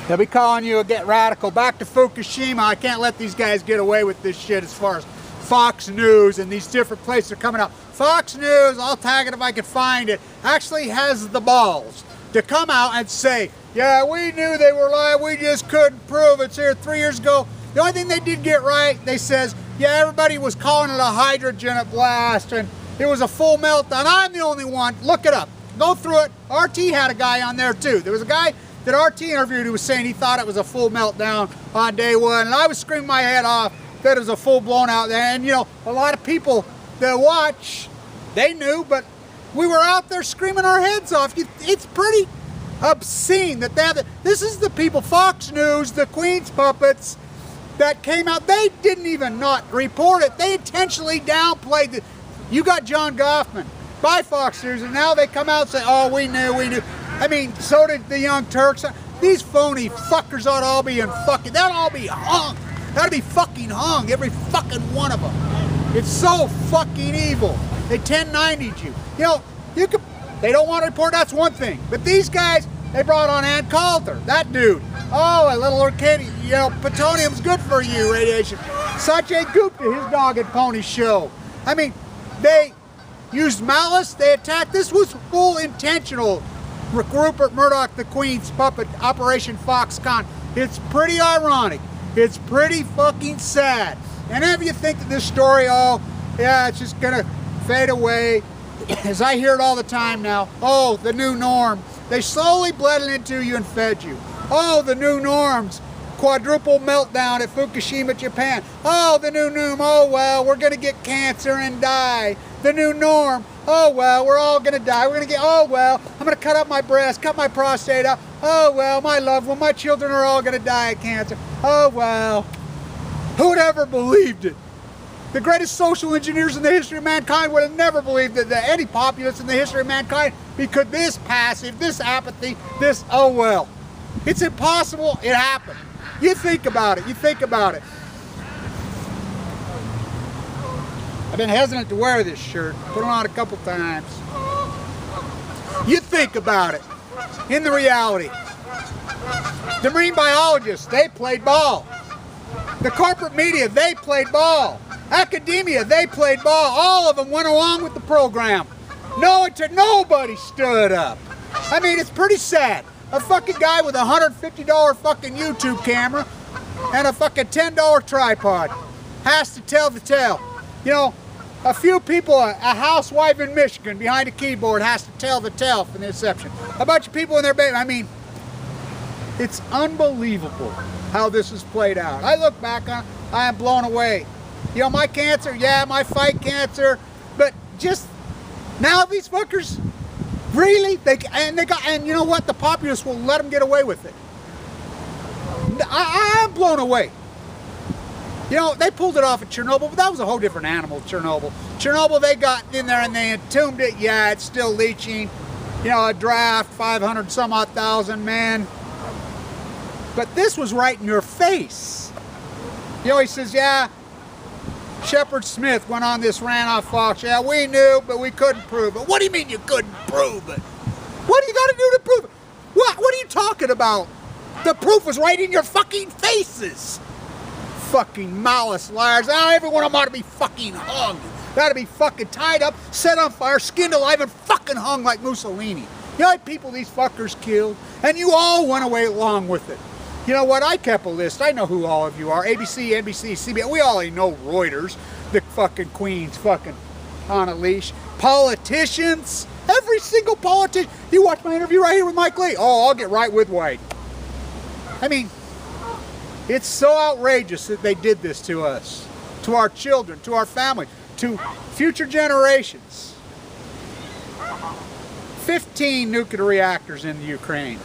They'll be calling you a get radical. Back to Fukushima. I can't let these guys get away with this shit as far as Fox News and these different places are coming out. Fox News, I'll tag it if I can find it, actually has the balls to come out and say, yeah, we knew they were lying, we just couldn't prove it's here 3 years ago. The only thing they did get right, they says, yeah, everybody was calling it a hydrogen blast and it was a full meltdown. I'm the only one. Look it up. Go through it. RT had a guy on there too. There was a guy that RT interviewed who was saying he thought it was a full meltdown on day one, and I was screaming my head off that it was a full blown out there. And you know, a lot of people that watch, they knew, but we were out there screaming our heads off. It's pretty obscene that they have this is the people, Fox News, the Queen's puppets that came out. They didn't even not report it. They intentionally downplayed it. You got John Goffman by Fox News, and now they come out and say, oh, we knew. I mean, so did the Young Turks. These phony fuckers ought to all be in fucking, they'll all be hung. That'd be fucking hung, every fucking one of them. It's so fucking evil. They 1090'd you. You know, they don't want to report, that's one thing. But these guys, they brought on Ann Coulter, that dude. Oh, a little Arcadian, you know, plutonium's good for you, radiation. Sanjay Gupta, his dog and pony show. I mean, they used malice, they attacked. This was full intentional. Rupert Murdoch, the Queen's puppet, Operation Foxconn. It's pretty ironic. It's pretty fucking sad. And if you think that this story, oh, yeah, it's just gonna fade away, as I hear it all the time now, oh, the new norm. They slowly bled it into you and fed you. Oh, the new norms. Quadruple meltdown at Fukushima, Japan. Oh, the new norm. Oh, well, we're gonna get cancer and die. The new norm. Oh, well, we're all gonna die. We're gonna get, oh, well, I'm gonna cut up my breast, cut my prostate out. Oh, well, my loved one, my children are all gonna die of cancer. Oh, well. Who'd ever believed it? The greatest social engineers in the history of mankind would have never believed that any populace in the history of mankind, because this passive, this apathy, this, oh, well. It's impossible, it happened. You think about it, you think about it. I've been hesitant to wear this shirt, put it on a couple times. You think about it, in the reality. The marine biologists, they played ball. The corporate media, they played ball. Academia, they played ball. All of them went along with the program. Nobody stood up. I mean, it's pretty sad. A fucking guy with a $150 fucking YouTube camera and a fucking $10 tripod has to tell the tale. You know, a few people, a housewife in Michigan behind a keyboard has to tell the tale from the inception. A bunch of people in their bed. I mean, it's unbelievable how this has played out. I look back on it, I am blown away. You know, my cancer, yeah, my fight cancer, but just now these fuckers, really? And you know what? The populace will let them get away with it. I'm blown away. You know, they pulled it off at Chernobyl, but that was a whole different animal, Chernobyl. Chernobyl, they got in there and they entombed it. Yeah, it's still leaching. You know, a draft, 500 some odd thousand, man. But this was right in your face. You know, he says, yeah, Shepard Smith went on this rant off Fox. Yeah, we knew, but we couldn't prove it. What do you mean you couldn't prove it? What do you got to do to prove it? What are you talking about? The proof was right in your fucking faces. Fucking malice liars. Now every one of them ought to be fucking hung. They ought to be fucking tied up, set on fire, skinned alive, and fucking hung like Mussolini. You know how people these fuckers killed? And you all went away along with it. You know what? I kept a list. I know who all of you are. ABC, NBC, CBS. We all know Reuters. The fucking Queen's fucking on a leash. Politicians. Every single politician. You watch my interview right here with Mike Lee. Oh, I'll get right with White. I mean, it's so outrageous that they did this to us. To our children, to our family, to future generations. 15 nuclear reactors in the Ukraine.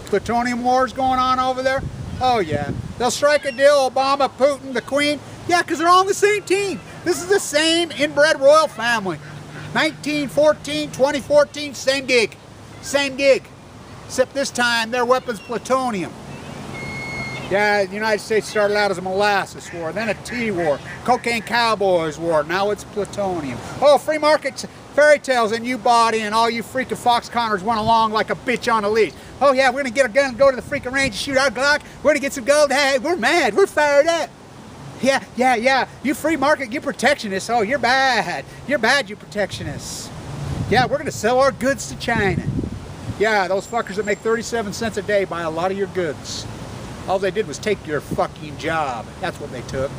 Plutonium wars going on over there? Oh yeah. They'll strike a deal, Obama, Putin, the Queen. Yeah, because they're all on the same team. This is the same inbred royal family. 1914, 2014, same gig. Same gig. Except this time their weapon's plutonium. Yeah, the United States started out as a molasses war, then a tea war, cocaine cowboys war, now it's plutonium. Oh, free market fairy tales and you bought in, all you freaking Foxconners went along like a bitch on a leash. Oh yeah, we're gonna get a gun and go to the freaking range and shoot our Glock. We're gonna get some gold. Hey, we're mad. We're fired up. Yeah. You free market, you protectionists. Oh, you're bad. You're bad, you protectionists. Yeah, we're gonna sell our goods to China. Yeah, those fuckers that make 37 cents a day buy a lot of your goods. All they did was take your fucking job. That's what they took.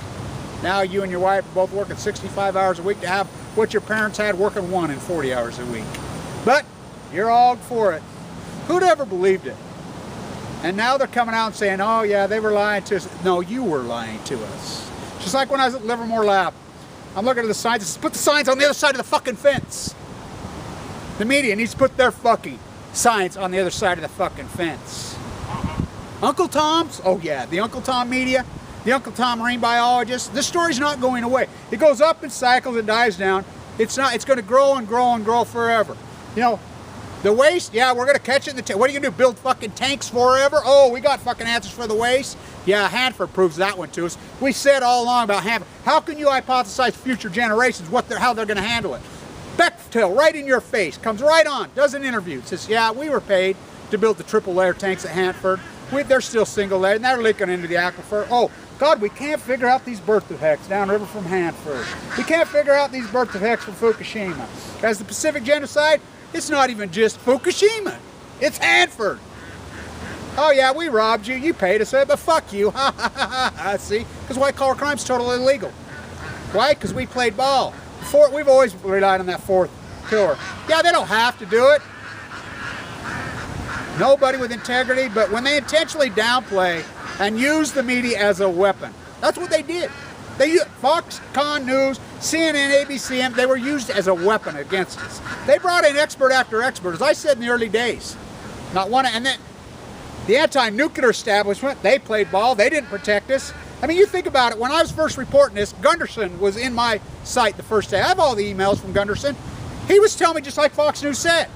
Now you and your wife are both working 65 hours a week to have what your parents had working 1 and 40 hours a week. But you're all for it. Who'd ever believed it? And now they're coming out and saying, oh yeah, they were lying to us. No, you were lying to us. Just like when I was at Livermore Lab. I'm looking at the signs. Just put the signs on the other side of the fucking fence. The media needs to put their fucking signs on the other side of the fucking fence. Uncle Tom's? Oh yeah, the Uncle Tom media, the Uncle Tom marine biologist. This story's not going away. It goes up in cycles and dies down. It's going to grow and grow and grow forever. You know, the waste, yeah, we're going to catch it in the tank. What are you going to do, build fucking tanks forever? Oh, we got fucking answers for the waste? Yeah, Hanford proves that one to us. We said all along about Hanford. How can you hypothesize future generations how they're going to handle it? Bechtel, right in your face, comes right on, does an interview, says, yeah, we were paid to build the triple layer tanks at Hanford. They're still single layer, and they're leaking into the aquifer. Oh, God, we can't figure out these birth defects downriver from Hanford. We can't figure out these birth defects from Fukushima. As the Pacific Genocide, it's not even just Fukushima. It's Hanford. Oh yeah, we robbed you. You paid us, but fuck you. Ha ha ha ha. See? Because white collar crime's totally illegal. Why? Because we played ball. We've always relied on that fourth pillar. Yeah, they don't have to do it. Nobody with integrity, but when they intentionally downplay and use the media as a weapon, that's what they did. Fox, Con News, CNN, ABC, they were used as a weapon against us. They brought in expert after expert, as I said in the early days. Not one, and then the anti-nuclear establishment, they played ball, they didn't protect us. I mean, you think about it, when I was first reporting this, Gunderson was in my site the first day. I have all the emails from Gunderson. He was telling me just like Fox News said.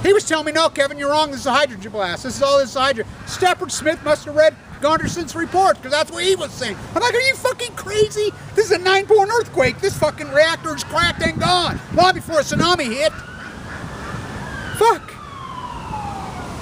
He was telling me, no, Kevin, you're wrong, this is a hydrogen blast. This is all this hydrogen. Stafford Smith must have read Gunderson's report, because that's what he was saying. I'm like, are you fucking crazy? This is a 9-point earthquake. This fucking reactor is cracked and gone. Long before a tsunami hit. Fuck.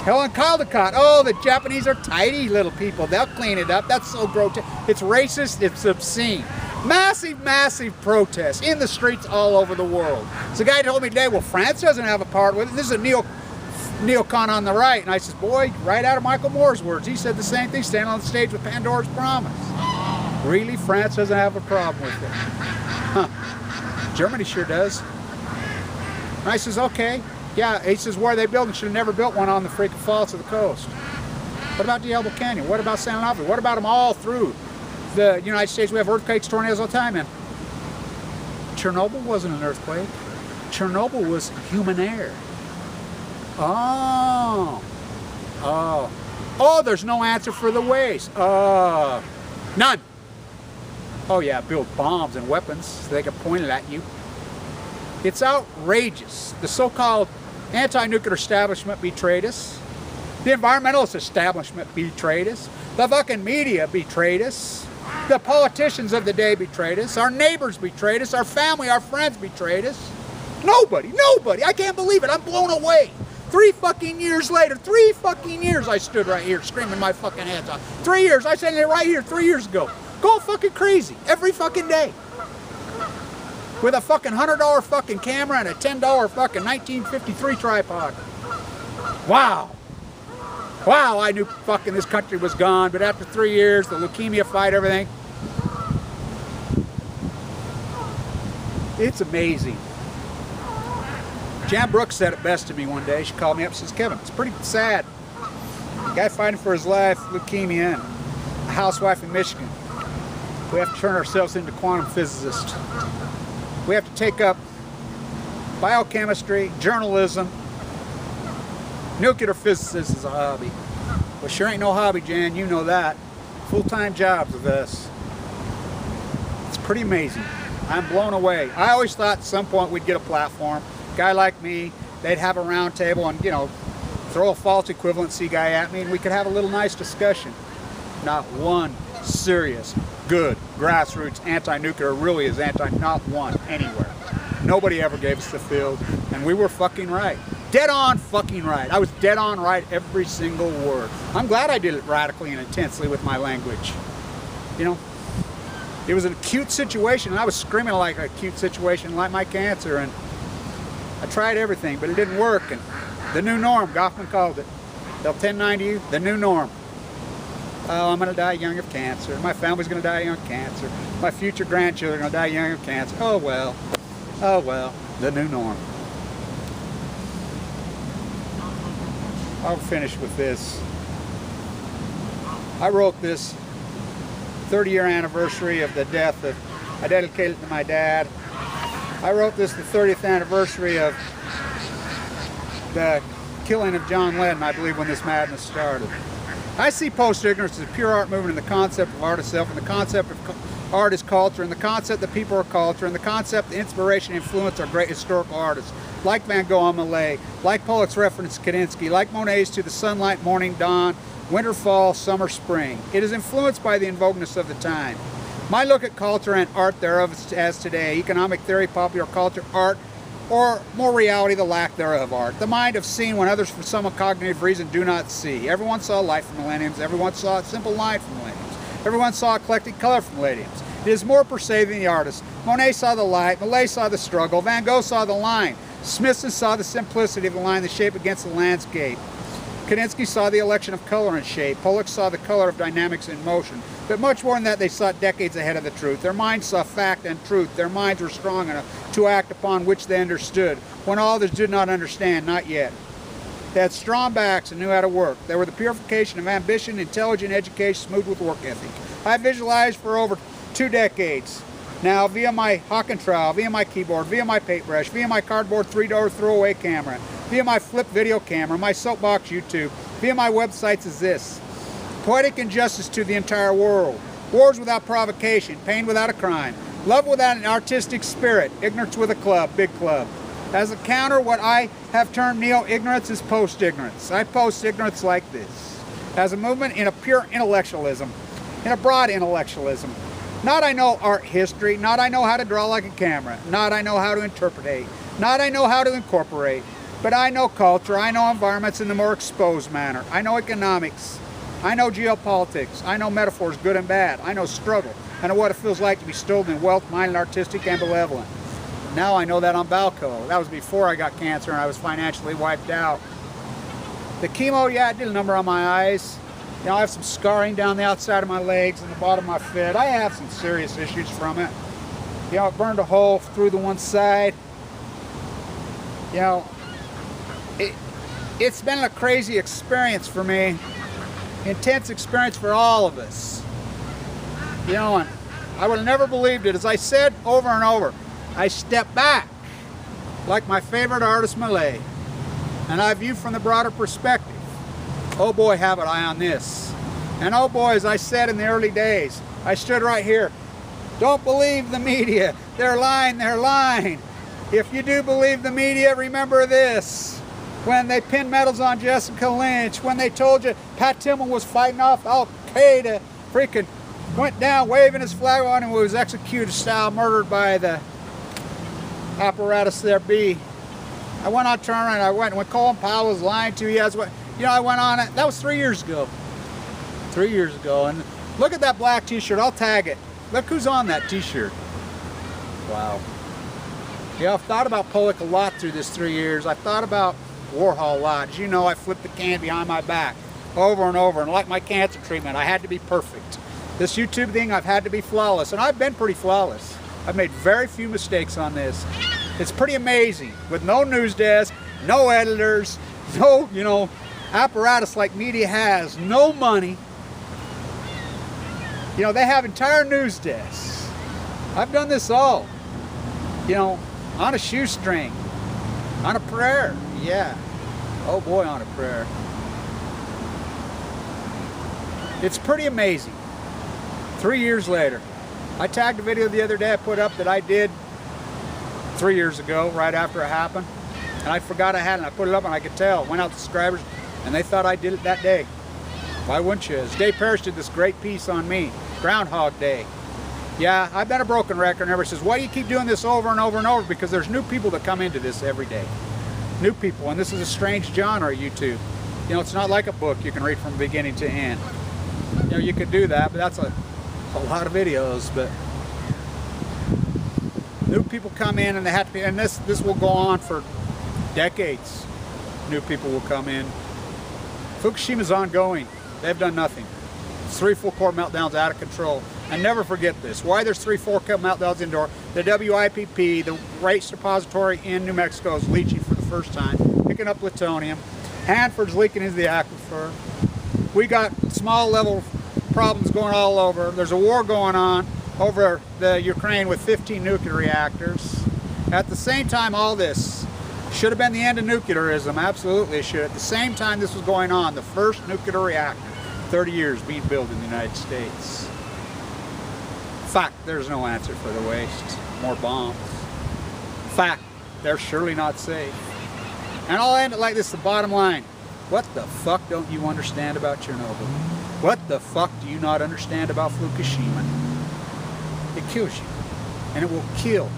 Helen Caldecott. Oh, the Japanese are tidy little people. They'll clean it up. That's so grotesque. It's racist. It's obscene. Massive, massive protests in the streets all over the world. So the guy told me today, well, France doesn't have a part with it. This is a neocon on the right. And I says, boy, right out of Michael Moore's words. He said the same thing, standing on the stage with Pandora's Promise. Really? France doesn't have a problem with it? Huh. Germany sure does. And I says, okay. Yeah, he says, where are they building? Should have never built one on the freaking faults of the coast. What about Diablo Canyon? What about San Onofre? What about them all through the United States? We have earthquakes, tornadoes all the time. And Chernobyl wasn't an earthquake. Chernobyl was human error. Oh, there's no answer for the waste. None. Oh yeah, build bombs and weapons so they can point it at you. It's outrageous. The so-called anti-nuclear establishment betrayed us. The environmentalist establishment betrayed us. The fucking media betrayed us. The politicians of the day betrayed us. Our neighbors betrayed us. Our family, our friends betrayed us. Nobody. I can't believe it. I'm blown away. 3 fucking years later, 3 fucking years I stood right here screaming my fucking heads off. 3 years, I said it right here 3 years ago. Going fucking crazy every fucking day. With a fucking $100 fucking camera and a $10 fucking 1953 tripod. Wow. Wow, I knew fucking this country was gone, but after 3 years, the leukemia fight, everything. It's amazing. Jan Brooks said it best to me one day. She called me up and says, Kevin, it's pretty sad. A guy fighting for his life, leukemia, and a housewife in Michigan. We have to turn ourselves into quantum physicists. We have to take up biochemistry, journalism. Nuclear physicist is a hobby. Well, sure ain't no hobby, Jan, you know that. Full-time jobs with us. It's pretty amazing. I'm blown away. I always thought at some point we'd get a platform. Guy like me, they'd have a round table and, you know, throw a false equivalency guy at me and we could have a little nice discussion. Not one serious, good, grassroots anti-nuclear really is not one anywhere. Nobody ever gave us the field, and we were fucking right. dead on fucking right. I was dead on right every single word. I'm glad I did it radically and intensely with my language. You know, it was an acute situation, and I was screaming like an acute situation, like my cancer, and I tried everything, but it didn't work. And the new norm, Goffman called it. They'll 1090 you, the new norm. Oh, I'm going to die young of cancer. My family's going to die young of cancer. My future grandchildren are going to die young of cancer. Oh well, the new norm. I'll finish with this. I wrote this 30-year anniversary of the death of, I dedicated it to my dad. I wrote this the 30th anniversary of the killing of John Lennon, I believe, when this madness started. I see post-ignorance as a pure art movement in the concept of art itself, and the concept of art is culture, and the concept that people are culture, and the concept that inspiration and influence are great historical artists, like Van Gogh and Malay, like Pollock's reference to Kandinsky, like Monet's to the sunlight, morning, dawn, winter, fall, summer, spring. It is influenced by the in vogueness of the time. My look at culture and art thereof as today, economic theory, popular culture, art, or more reality, the lack thereof art. The mind of seeing when others for some cognitive reason do not see. Everyone saw light from millenniums. Everyone saw a simple line from millenniums. Everyone saw eclectic color from millenniums. It is more per se than the artist. Monet saw the light. Malay saw the struggle. Van Gogh saw the line. Smithson saw the simplicity of the line, the shape against the landscape. Kandinsky saw the election of color and shape. Pollock saw the color of dynamics in motion. But much more than that, they saw decades ahead of the truth. Their minds saw fact and truth. Their minds were strong enough to act upon which they understood, when all others did not understand, not yet. They had strong backs and knew how to work. They were the purification of ambition, intelligent education, smooth with work ethic. I visualized for over 2 decades now via my Hawken trowel, via my keyboard, via my paintbrush, via my cardboard 3-door throwaway camera, via my flip video camera, my soapbox YouTube, via my websites is this. Poetic injustice to the entire world. Wars without provocation, pain without a crime, love without an artistic spirit, ignorance with a club, big club. As a counter, what I have termed neo-ignorance is post-ignorance. I post-ignorance like this. As a movement in a pure intellectualism, in a broad intellectualism. Not I know art history, not I know how to draw like a camera, not I know how to interpretate, not I know how to incorporate, but I know culture, I know environments in the more exposed manner. I know economics, I know geopolitics, I know metaphors, good and bad, I know struggle, I know what it feels like to be stolen in wealth, mind, and artistic and benevolent. Now I know that on Balco. That was before I got cancer and I was financially wiped out. The chemo, yeah, it did a number on my eyes. You know, I have some scarring down the outside of my legs and the bottom of my foot. I have some serious issues from it. You know, it burned a hole through the one side. You know, it's been a crazy experience for me. Intense experience for all of us. You know, and I would have never believed it. As I said over and over, I step back like my favorite artist, Malay, and I view from the broader perspective. Oh boy, have an eye on this. And oh boy, as I said in the early days, I stood right here. Don't believe the media. They're lying, they're lying. If you do believe the media, remember this. When they pinned medals on Jessica Lynch, when they told you Pat Tillman was fighting off Al-Qaeda, freaking went down waving his flag on and was executed style, murdered by the apparatus there be. I went on turn and I went, when Colin Powell was lying to you, you know, I went on it. That was 3 years ago. 3 years ago. And look at that black t-shirt. I'll tag it. Look who's on that t-shirt. Wow. Yeah, I've thought about Pollock a lot through this 3 years. I've thought about Warhol a lot. As you know, I flipped the can behind my back over and over. And like my cancer treatment, I had to be perfect. This YouTube thing, I've had to be flawless. And I've been pretty flawless. I've made very few mistakes on this. It's pretty amazing. With no news desk, no editors, no, you know, apparatus like media has, no money. You know, they have entire news desks. I've done this all, you know, on a shoestring, on a prayer, yeah. Oh boy, on a prayer. It's pretty amazing. 3 years later. I tagged a video the other day I put up that I did 3 years ago, right after it happened. And I forgot I had it, and I put it up and I could tell. Went out to subscribers, and they thought I did it that day. Why wouldn't you? As Dave Parrish did this great piece on me, Groundhog Day. Yeah, I've been a broken record, and everybody says, why do you keep doing this over and over and over? Because there's new people that come into this every day. New people, and this is a strange genre, YouTube. You know, it's not like a book you can read from beginning to end. You know, you could do that, but that's a lot of videos. But new people come in and they have to be, and this will go on for decades. New people will come in. Fukushima's ongoing. They've done nothing. It's 3 full core meltdowns out of control. And never forget this. Why there's 3 full core meltdowns indoor? The WIPP, the waste repository in New Mexico, is leaching for the first time, picking up plutonium. Hanford's leaking into the aquifer. We got small level problems going all over. There's a war going on over the Ukraine with 15 nuclear reactors. At the same time, all this should have been the end of nuclearism. Absolutely it should. At the same time this was going on, the first nuclear reactor, 30 years being built in the United States. Fact, there's no answer for the waste. More bombs. Fact, they're surely not safe. And I'll end it like this, the bottom line. What the fuck don't you understand about Chernobyl? What the fuck do you not understand about Fukushima? It kills you. And it will kill.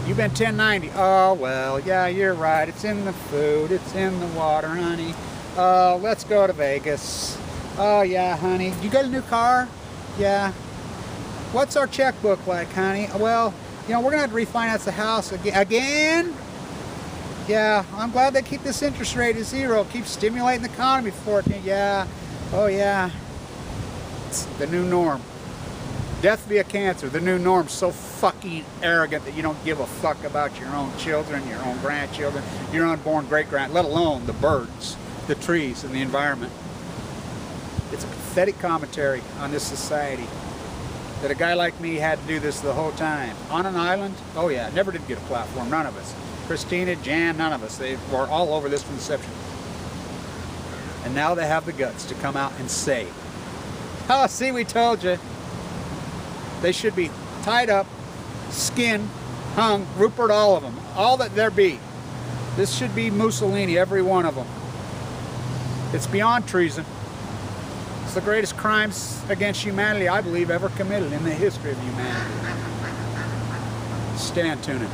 You've been 1090. Oh, well, yeah, you're right. It's in the food. It's in the water, honey. Oh, let's go to Vegas. Oh, yeah, honey. You got a new car? Yeah. What's our checkbook like, honey? Well, you know, we're going to have to refinance the house again? Yeah, I'm glad they keep this interest rate at 0. Keep stimulating the economy for it. Yeah. Oh, yeah. It's the new norm. Death via cancer, the new norm. So fucking arrogant that you don't give a fuck about your own children, your own grandchildren, your unborn great-grand, let alone the birds, the trees, and the environment. It's a pathetic commentary on this society that a guy like me had to do this the whole time. On an island? Oh yeah, never did get a platform, none of us. Christina, Jan, none of us. They were all over this from inception. And now they have the guts to come out and say, oh, see, we told you. They should be tied up, skinned, hung, Rupert, all of them. All that there be. This should be Mussolini, every one of them. It's beyond treason. It's the greatest crimes against humanity, I believe, ever committed in the history of humanity. Stand tuning.